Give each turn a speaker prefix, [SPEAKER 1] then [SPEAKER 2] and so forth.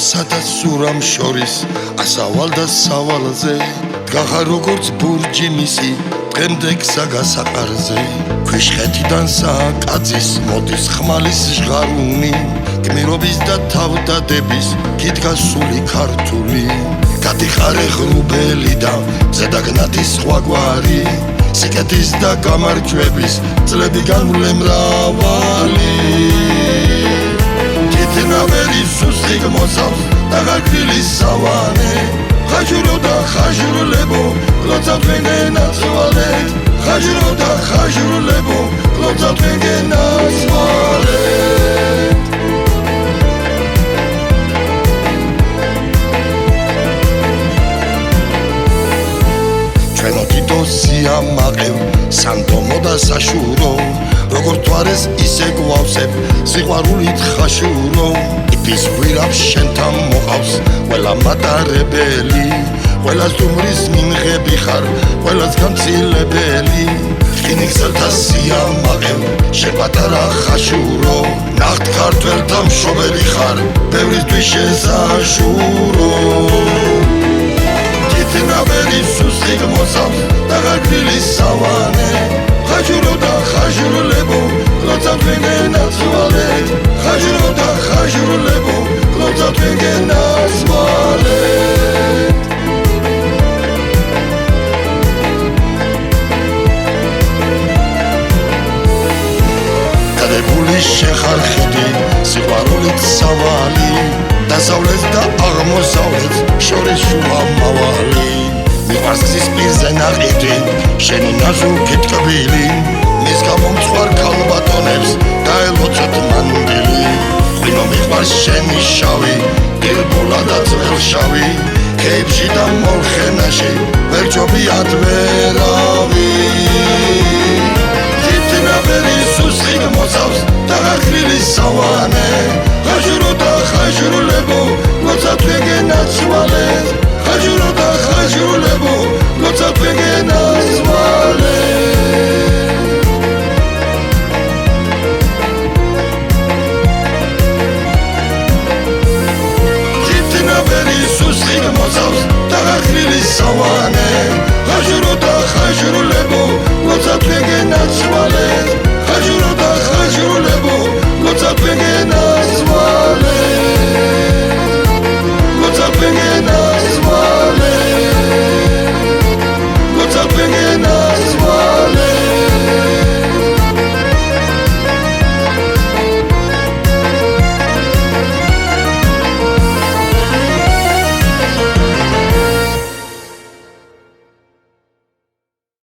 [SPEAKER 1] სადა სურამ შორის ასავალ და სავალზე დგახა როგორც ბურჯი მისი დღემდე გასაყარზე ქვიშხეთიდან საკაცის მოდის ხმალის ჟღარუნი გმირობის და თავდადების კითხასული ქართული გადიხარე ღრუბელი და ზედაგნათის სხვაგვარი სიკეთის და გამარჯვების წლები განვლე მრავალი ნავერი სუსტი გმოსავს და გაგვილი სავანე ხაჟურო და ხაჟურლებო გლოცავთ ვენგენაცვალეთ ხაჟურო და ხაჟურლებო გლოცავთ ვენგენაცვალეთ ჩვენო თითო სიამაყევ სანდომო და საშურო როგორ თვარეს ისე გვავსებ სიყვარულით ხაშურო იფის გვირაბ შენთან მოყავს ყველა მატარებელი ყველას დუმრის მიმღები ხარ ყველას გამცილებელი რკინიგზელთა სიამაყევ შეპატარა ხაშურო ნახტ ქართველთა მშობელი ხარ ბევრისთვის შესაშურო თითნავერი სუსტი გმოსავს და გაგვილი სავანე ხაჟურო და ხაჟურლებო გლოცავთ ვენგენაცვალეთ ხაჟურო და ხაჟურლებო გლოცავთ ვენგენაცვალეთ გადებული შეხარხიდი სიყვარულით სავალი დასავლეთ და აღმოსავლეთ შორის შუა მავალი მიყვარს გზის პირზე ნაყიდი შენი ნაზუკი ტკბილი მის გამო მწვარ ქალბატონებს დაელოცოთ მანდილი ღვინო მიყვარს შენი შავი ირბულა და ძველშავი ქეიფში და მოლხენაში ვერ ჯობიათ ვერავი თითნავერი სუსტი გმოსავს და გაგვილი სავანე ხაჟურო და ხაჟურლებო გლოცავთ ვენგენაცვალეთ ხაჟურო და ხაჟურლებო გლოცავთ ვენგენაცვალეთ თითნავერი სუსტი გმოსავს და გაგვილი სავანე ხაჟურო და ხაჟურლებო გლოცავთ ვენგენაცვალეთ